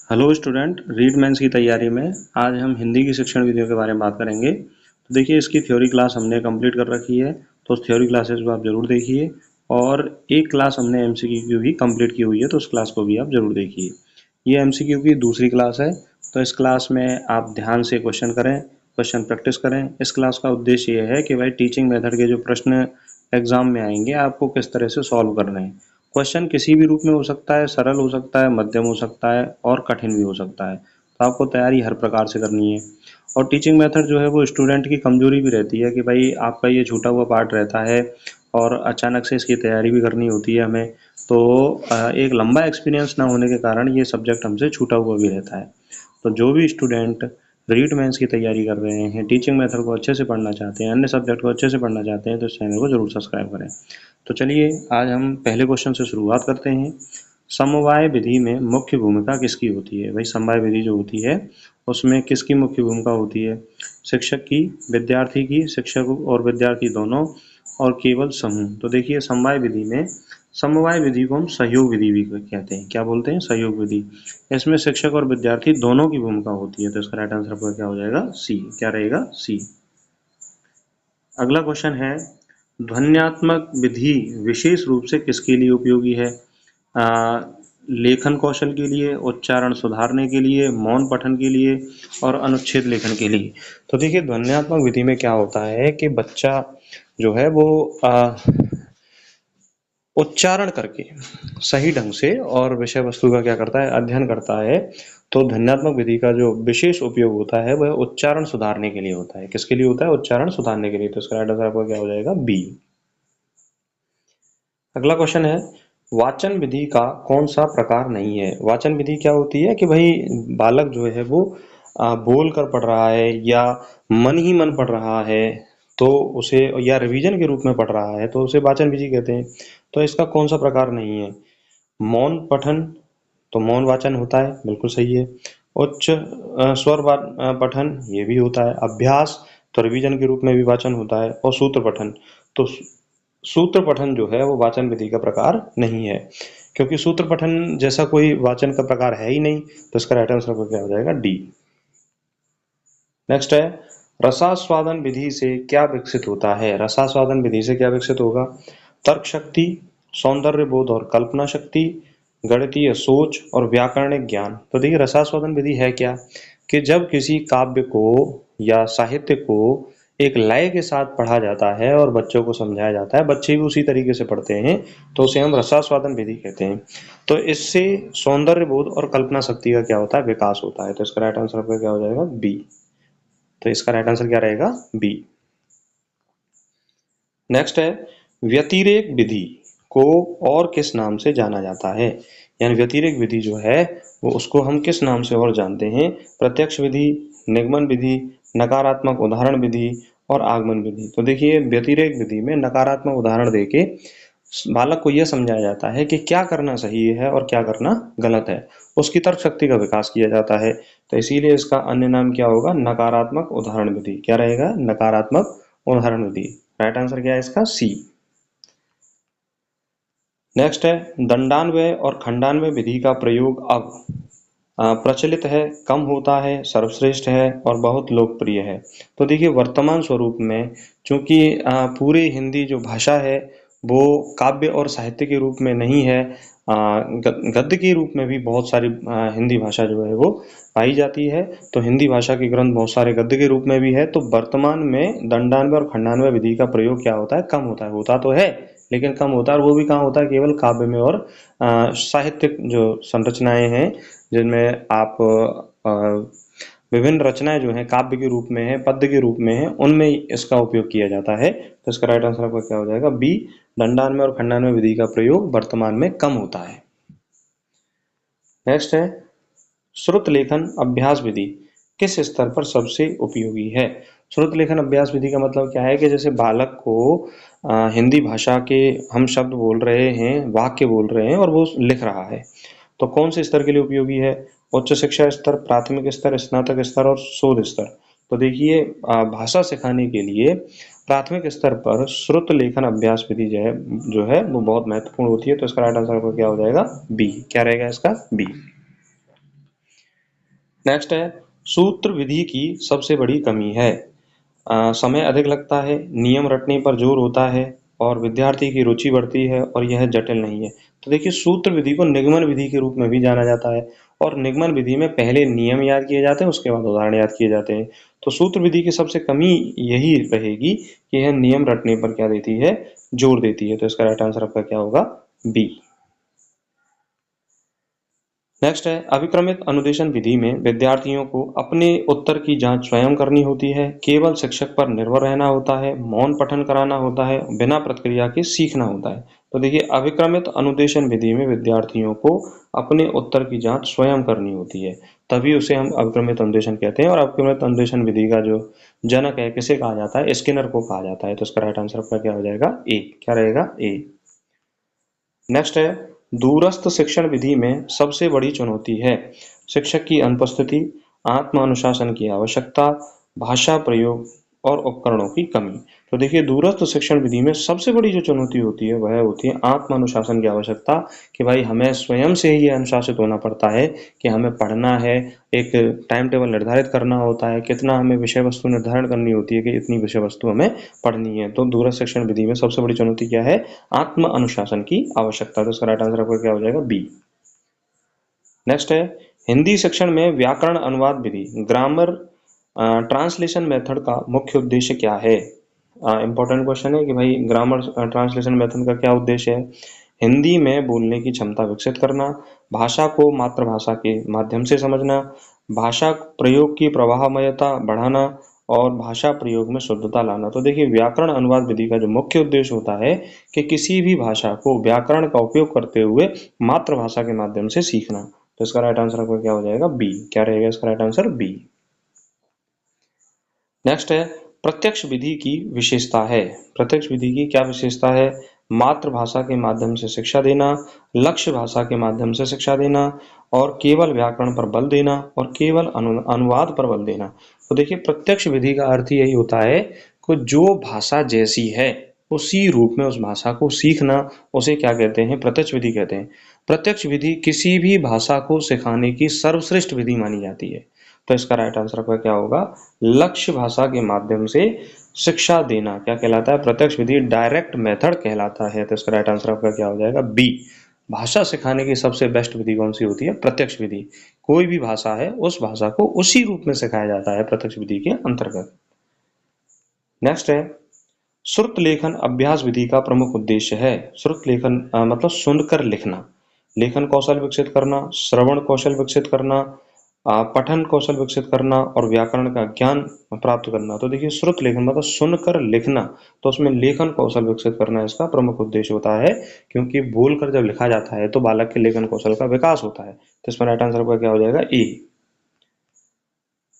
Hello student, read mains की तैयारी में आज हम हिंदी की शिक्षण विधियों के बारे में बात करेंगे। तो देखिए, इसकी थ्योरी क्लास हमने कंप्लीट कर रखी है, तो उस थ्योरी क्लासेस को आप ज़रूर देखिए। और एक क्लास हमने एमसीक्यू भी कंप्लीट की हुई है, तो उस क्लास को भी आप ज़रूर देखिए। ये एमसीक्यू की दूसरी क्लास है, तो इस क्लास में आप ध्यान से क्वेश्चन करें, क्वेश्चन प्रैक्टिस करें। इस क्लास का उद्देश्य ये है कि भाई टीचिंग मेथड के जो प्रश्न एग्जाम में आएंगे आपको किस तरह से सॉल्व करने हैं। क्वेश्चन किसी भी रूप में हो सकता है, सरल हो सकता है, मध्यम हो सकता है और कठिन भी हो सकता है। तो आपको तैयारी हर प्रकार से करनी है। और टीचिंग मेथड जो है वो स्टूडेंट की कमजोरी भी रहती है कि भाई आपका ये छूटा हुआ पार्ट रहता है और अचानक से इसकी तैयारी भी करनी होती है हमें। तो एक लंबा एक्सपीरियंस ना होने के कारण ये सब्जेक्ट हमसे छूटा हुआ भी रहता है। तो जो भी स्टूडेंट रीड मेंस की तैयारी कर रहे हैं, टीचिंग मेथड को अच्छे से पढ़ना चाहते हैं, अन्य सब्जेक्ट को अच्छे से पढ़ना चाहते हैं, तो इस चैनल को जरूर सब्सक्राइब करें। तो चलिए आज हम पहले क्वेश्चन से शुरुआत करते हैं। समवाय विधि में मुख्य भूमिका किसकी होती है? भाई समवाय विधि जो होती है उसमें किसकी मुख्य भूमिका होती है? शिक्षक की, विद्यार्थी की, शिक्षक और विद्यार्थी दोनों, और केवल समूह। तो देखिए, समवाय विधि को हम सहयोग विधि भी कहते हैं। क्या बोलते हैं? सहयोग विधि। इसमें शिक्षक और विद्यार्थी दोनों की भूमिका होती है, तो इसका राइट आंसर आपका क्या हो जाएगा? सी। क्या रहेगा? सी। अगला क्वेश्चन है, ध्वन्यात्मक विधि विशेष रूप से किसके लिए उपयोगी है? लेखन कौशल के लिए, उच्चारण सुधारने के लिए, मौन पठन के लिए और अनुच्छेद लेखन के लिए। तो देखिए, ध्वन्यात्मक विधि में क्या होता है कि बच्चा जो है वो उच्चारण करके सही ढंग से और विषय वस्तु का क्या करता है? अध्ययन करता है। तो ध्वन्यात्मक विधि का जो विशेष उपयोग होता है वह उच्चारण सुधारने के लिए होता है। किसके लिए होता है? उच्चारण सुधारने के लिए। तो इसका राइट आंसर आपका क्या हो जाएगा? बी। अगला क्वेश्चन है, वाचन विधि का कौन सा प्रकार नहीं है? वाचन विधि क्या होती है कि भाई बालक जो है वो बोल कर पढ़ रहा है या मन ही मन पढ़ रहा है, तो उसे, या रिवीजन के रूप में पढ़ रहा है, तो उसे वाचन विधि कहते हैं। तो इसका कौन सा प्रकार नहीं है? मौन पठन, तो मौन वाचन होता है, बिल्कुल सही है। उच्च स्वर पठन, ये भी होता है। अभ्यास, तो रिवीजन के रूप में भी वाचन होता है। और सूत्र पठन, तो सूत्र पठन जो है वो वाचन विधि का प्रकार नहीं है, क्योंकि सूत्र पठन जैसा कोई वाचन का प्रकार है ही नहीं। तो इसका राइट आंसर क्या हो जाएगा? डी। नेक्स्ट है, रसास्वादन विधि से क्या विकसित होता है? रसास्वादन विधि से क्या विकसित होगा? तर्क शक्ति, सौंदर्य बोध और कल्पना शक्ति, गणितीय सोच और व्याकरणिक ज्ञान। तो देखिए, रसास्वादन विधि है क्या कि जब किसी काव्य को या साहित्य को एक लय के साथ पढ़ा जाता है और बच्चों को समझाया जाता है, बच्चे भी उसी तरीके से पढ़ते हैं, तो उसे हम रसास्वादन विधि कहते हैं। तो इससे सौंदर्य बोध और कल्पना शक्ति का क्या होता है? विकास होता है। तो इसका राइट आंसर आपका क्या हो जाएगा? बी। तो इसका राइट आंसर क्या रहेगा? बी। नेक्स्ट है, व्यतिरेक विधि को और किस नाम से जाना जाता है? यानी व्यतिरेक विधि जो है वो, उसको हम किस नाम से और जानते हैं? प्रत्यक्ष विधि, निगमन विधि, नकारात्मक उदाहरण विधि और आगमन विधि। तो देखिए, व्यतिरेक विधि में नकारात्मक उदाहरण देके बालक को यह समझाया जाता है कि क्या करना सही है और क्या करना गलत है। उसकी तर्क शक्ति का विकास किया जाता है। तो इसीलिए इसका अन्य नाम क्या होगा? नकारात्मक उदाहरण विधि। क्या रहेगा? नकारात्मक उदाहरण विधि। राइट आंसर क्या है इसका? सी। नेक्स्ट है, दंडान्वय और खंडान्वय विधि का प्रयोग अब प्रचलित है, कम होता है, सर्वश्रेष्ठ है और बहुत लोकप्रिय है। तो देखिए, वर्तमान स्वरूप में चूंकि पूरे हिंदी जो भाषा है वो काव्य और साहित्य के रूप में नहीं है, गद्य के रूप में भी बहुत सारी हिंदी भाषा जो है वो पाई जाती है। तो हिंदी भाषा के ग्रंथ बहुत सारे गद्य के रूप में भी है। तो वर्तमान में दंडान्वय और खंडान्वय विधि का प्रयोग क्या होता है? कम होता है। होता तो है लेकिन कम होता है, और वो भी कहाँ होता है? केवल काव्य में और साहित्यिक जो संरचनाएं हैं, जिनमें आप विभिन्न रचनाएं जो हैं काव्य के रूप में है, पद्य के रूप में है, उनमें इसका उपयोग किया जाता है। तो इसका राइट आंसर आपका क्या हो जाएगा? बी। दंडान्वय और खंडान्वय विधि का प्रयोग वर्तमान में कम होता है। नेक्स्ट है, श्रुत लेखन अभ्यास विधि किस स्तर पर सबसे उपयोगी है? श्रुत लेखन अभ्यास विधि का मतलब क्या है कि जैसे बालक को हिंदी भाषा के हम शब्द बोल रहे हैं, वाक्य बोल रहे हैं और वो लिख रहा है, तो कौन से स्तर के लिए उपयोगी है? उच्च शिक्षा स्तर, प्राथमिक स्तर, स्नातक स्तर और शोध स्तर। तो देखिए, भाषा सिखाने के लिए प्राथमिक स्तर पर श्रुत लेखन अभ्यास विधि जो है वो बहुत महत्वपूर्ण होती है। तो इसका राइट आंसर क्या हो जाएगा? बी। क्या रहेगा इसका? बी। नेक्स्ट है, सूत्र विधि की सबसे बड़ी कमी है। समय अधिक लगता है, नियम रटने पर जोर होता है और विद्यार्थी की रुचि बढ़ती है और यह जटिल नहीं है। तो देखिए, सूत्र विधि को निगमन विधि के रूप में भी जाना जाता है और निगमन विधि में पहले नियम याद किए जाते हैं, उसके बाद उदाहरण याद किए जाते हैं। तो सूत्र विधि की सबसे कमी यही रहेगी कि यह नियम रटने पर क्या देती है, जोर देती है। तो इसका राइट आंसर आपका क्या होगा, बी। नेक्स्ट है, अभिक्रमित अनुदेशन विधि में विद्यार्थियों को अपने उत्तर की जांच स्वयं करनी होती है, केवल शिक्षक पर निर्भर रहना होता है, मौन पठन कराना होता है, बिना प्रतिक्रिया के सीखना होता है। तो देखिए, अभिक्रमित अनुदेशन विधि में विद्यार्थियों को अपने उत्तर की जांच स्वयं करनी होती है, तभी उसे हम अभिक्रमित अनुदेशन कहते हैं। और अभिक्रमित अनुदेशन विधि का जो जनक है, किसे कहा जाता है, स्किनर को कहा जाता है। तो इसका राइट आंसर आपका क्या हो जाएगा, ए। क्या रहेगा, ए। नेक्स्ट है, दूरस्थ शिक्षण विधि में सबसे बड़ी चुनौती है शिक्षक की अनुपस्थिति, आत्म अनुशासन की आवश्यकता, भाषा प्रयोग और उपकरणों की कमी। तो देखिए, दूरस्थ शिक्षण विधि में सबसे बड़ी जो चुनौती होती है वह होती है आत्म अनुशासन की आवश्यकता, कि भाई हमें स्वयं से ही ये अनुशासित होना पड़ता है कि हमें पढ़ना है, एक टाइम टेबल निर्धारित करना होता है, कितना हमें विषय वस्तु निर्धारण करनी होती है कि इतनी विषय वस्तु हमें पढ़नी है। तो दूरस्थ शिक्षण विधि में सबसे बड़ी चुनौती क्या है, आत्म अनुशासन की आवश्यकता। तो इसका राइट आंसर आपका क्या हो जाएगा, बी। नेक्स्ट है, हिंदी शिक्षण में व्याकरण अनुवाद विधि, ग्रामर ट्रांसलेशन मेथड का मुख्य उद्देश्य क्या है। इंपॉर्टेंट क्वेश्चन है कि भाई ग्रामर ट्रांसलेशन मेथड का क्या उद्देश्य है। हिंदी में बोलने की क्षमता विकसित करना, भाषा को मातृभाषा के माध्यम से समझना, भाषा प्रयोग की प्रवाहमयता बढ़ाना और भाषा प्रयोग में शुद्धता लाना। तो देखिए, व्याकरण अनुवाद विधि का जो मुख्य उद्देश्य होता है कि किसी भी भाषा को व्याकरण का उपयोग करते हुए मातृभाषा के माध्यम से सीखना। तो इसका राइट आंसर आपका क्या हो जाएगा, बी। क्या रहेगा इसका राइट आंसर, बी। नेक्स्ट है, प्रत्यक्ष विधि की विशेषता है। प्रत्यक्ष विधि की क्या विशेषता है, मातृभाषा के माध्यम से शिक्षा देना, लक्ष्य भाषा के माध्यम से शिक्षा देना और केवल व्याकरण पर बल देना और केवल अनुवाद पर बल देना। तो देखिए, प्रत्यक्ष विधि का अर्थ यही होता है कि जो भाषा जैसी है उसी रूप में उस भाषा को सीखना, उसे क्या कहते हैं, प्रत्यक्ष विधि कहते हैं। प्रत्यक्ष विधि किसी भी भाषा को सिखाने की सर्वश्रेष्ठ विधि मानी जाती है। तो इसका राइट आंसर आपका क्या होगा, लक्ष्य भाषा के माध्यम से शिक्षा देना क्या कहलाता है, प्रत्यक्ष विधि, डायरेक्ट मेथड कहलाता है। तो इसका राइट आंसर आपका क्या हो जाएगा, बी। भाषा सिखाने की सबसे बेस्ट विधि कौन सी होती है, प्रत्यक्ष विधि। कोई भी भाषा है उस भाषा को उसी रूप में सिखाया जाता है प्रत्यक्ष विधि के अंतर्गत। नेक्स्ट है, श्रुत लेखन अभ्यास विधि का प्रमुख उद्देश्य है। श्रुत लेखन मतलब सुनकर लिखना, लेखन कौशल विकसित करना, श्रवण कौशल विकसित करना, पठन कौशल विकसित करना और व्याकरण का ज्ञान प्राप्त करना। तो देखिए, श्रुत लेखन मतलब सुनकर लिखना, तो उसमें लेखन कौशल विकसित करना इसका प्रमुख उद्देश्य होता है, क्योंकि बोलकर जब लिखा जाता है तो बालक के लेखन कौशल का विकास होता है। तो इसमें राइट आंसर क्या हो जाएगा, ए।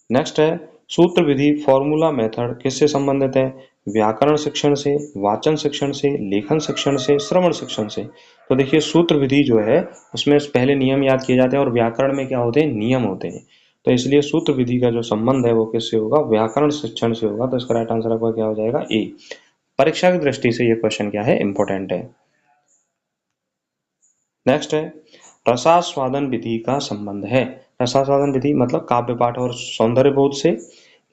नेक्स्ट है, सूत्र विधि फॉर्मूला मेथड किससे संबंधित है, व्याकरण शिक्षण से, वाचन शिक्षण से, लेखन शिक्षण से, श्रवण शिक्षण से। तो देखिए, सूत्र विधि जो है उसमें पहले नियम याद किए जाते हैं और व्याकरण में क्या होते हैं, नियम होते हैं। तो इसलिए सूत्र विधि का जो संबंध है वो किससे होगा, व्याकरण शिक्षण से होगा। तो इसका राइट आंसर आपका क्या हो जाएगा, ए। परीक्षा की दृष्टि से ये क्वेश्चन क्या है, इंपॉर्टेंट है। नेक्स्ट है, रसास्वादन विधि का संबंध है। रसास्वादन विधि मतलब काव्य पाठ और सौंदर्य बोध से,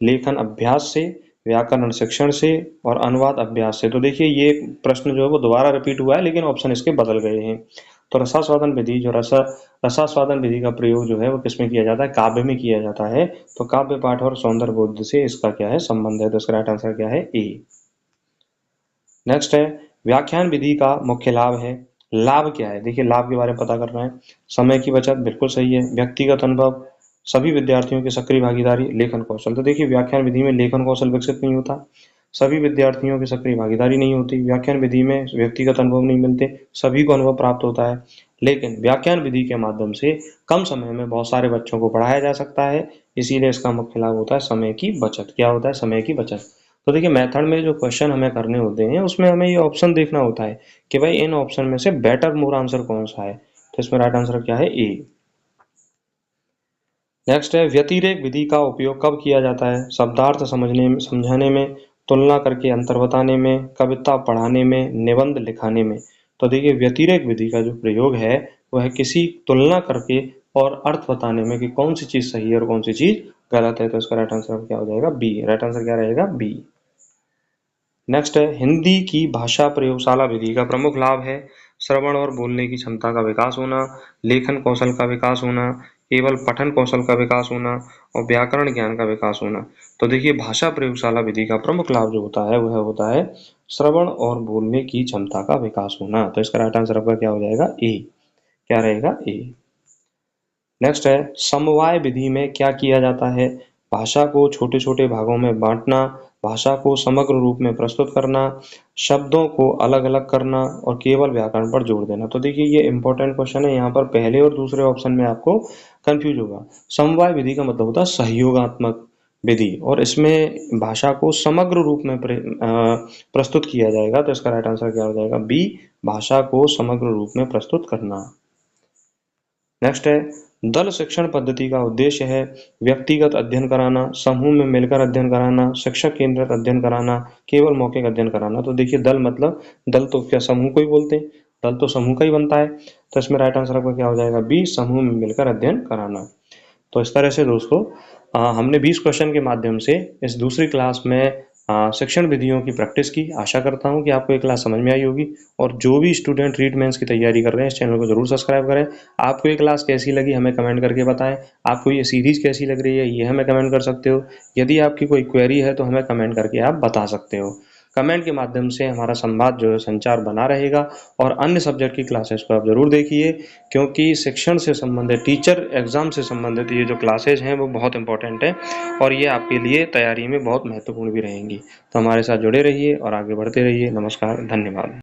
लेखन अभ्यास से, व्याकरण शिक्षण से और अनुवाद अभ्यास से। तो देखिए, ये प्रश्न जो है वो दोबारा रिपीट हुआ है लेकिन ऑप्शन इसके बदल गए हैं। तो रसास्वादन विधि जो रसास्वादन विधि का प्रयोग जो है वो किसमें किया जाता है, काव्य में किया जाता है। तो काव्य पाठ और सौंदर्य बोध से इसका क्या है, संबंध है। तो इसका राइट आंसर क्या है, ए। नेक्स्ट है, व्याख्यान विधि का मुख्य लाभ है। लाभ क्या है, देखिए लाभ के बारे में पता करना है। समय की बचत, बिल्कुल सही है। व्यक्तिगत अनुभव, सभी विद्यार्थियों की सक्रिय भागीदारी, लेखन कौशल। तो देखिए, व्याख्यान विधि में लेखन कौशल विकसित नहीं होता, सभी विद्यार्थियों की सक्रिय भागीदारी नहीं होती, व्याख्यान विधि में व्यक्तिगत अनुभव नहीं मिलते, सभी को अनुभव प्राप्त होता है। लेकिन व्याख्यान विधि के माध्यम से कम समय में बहुत सारे बच्चों को पढ़ाया जा सकता है, इसीलिए इसका मुख्य लाभ होता है समय की बचत। क्या होता है, समय की बचत। तो देखिए, मेथड में जो क्वेश्चन हमें करने होते हैं उसमें हमें ये ऑप्शन देखना होता है कि भाई इन ऑप्शन में से बेटर मोर आंसर कौन सा है। तो इसमें राइट आंसर क्या है, ए। नेक्स्ट है, व्यतिरेक विधि का उपयोग कब किया जाता है, शब्दार्थ समझने में, समझाने में, तुलना करके अंतर बताने में, कविता पढ़ाने में, निबंध लिखाने में। तो देखिए, व्यतिरेक विधि का जो प्रयोग है वह किसी तुलना करके और अर्थ बताने में कि कौन सी चीज सही है और कौन सी चीज गलत है। तो इसका राइट आंसर क्या हो जाएगा? बी। राइट आंसर क्या रहेगा? बी। नेक्स्ट है, हिंदी की भाषा प्रयोगशाला विधि का प्रमुख लाभ है श्रवण और बोलने की क्षमता का विकास होना, लेखन कौशल का विकास होना, केवल पठन कौशल का विकास होना और व्याकरण ज्ञान का विकास होना। तो देखिए, भाषा प्रयोगशाला विधि का प्रमुख लाभ जो होता है वह होता है श्रवण और बोलने की क्षमता का विकास होना। तो इसका राइट आंसर आपका क्या हो जाएगा? ए। क्या रहेगा? ए। नेक्स्ट है, समवाय विधि में क्या किया जाता है? भाषा को छोटे छोटे भागों में बांटना, भाषा को समग्र रूप में प्रस्तुत करना, शब्दों को अलग अलग करना और केवल व्याकरण पर जोर देना। तो देखिए, ये इंपॉर्टेंट क्वेश्चन है। यहाँ पर पहले और दूसरे ऑप्शन में आपको कंफ्यूज होगा। समवाय विधि का मतलब होता है सहयोगात्मक विधि, और इसमें भाषा को समग्र रूप में प्रस्तुत किया जाएगा। तो इसका राइट आंसर क्या हो जाएगा? बी। भाषा को समग्र रूप में प्रस्तुत करना। नेक्स्ट है, दल शिक्षण पद्धति का उद्देश्य है व्यक्तिगत अध्ययन कराना, समूह में मिलकर अध्ययन कराना, शिक्षक केंद्रित अध्ययन कराना, केवल मौखिक अध्ययन कराना। तो देखिए, दल मतलब दल तो क्या समूह को ही बोलते हैं, दल तो समूह का ही बनता है। तो इसमें राइट आंसर आपका क्या हो जाएगा? बी। समूह में मिलकर अध्ययन कराना। तो इस तरह से दोस्तों, हमने 20 क्वेश्चन के माध्यम से इस दूसरी क्लास में शिक्षण विधियों की प्रैक्टिस की। आशा करता हूं कि आपको ये क्लास समझ में आई होगी, और जो भी स्टूडेंट रीट मेंस की तैयारी कर रहे हैं इस चैनल को जरूर सब्सक्राइब करें। आपको ये क्लास कैसी लगी हमें कमेंट करके बताएं। आपको ये सीरीज कैसी लग रही है ये हमें कमेंट कर सकते हो। यदि आपकी कोई क्वेरी है तो हमें कमेंट करके आप बता सकते हो। कमेंट के माध्यम से हमारा संवाद जो है संचार बना रहेगा। और अन्य सब्जेक्ट की क्लासेस को आप जरूर देखिए, क्योंकि शिक्षण से संबंधित, टीचर एग्जाम से संबंधित ये जो क्लासेज हैं वो बहुत इंपॉर्टेंट है, और ये आपके लिए तैयारी में बहुत महत्वपूर्ण भी रहेंगी। तो हमारे साथ जुड़े रहिए और आगे बढ़ते रहिए। नमस्कार, धन्यवाद।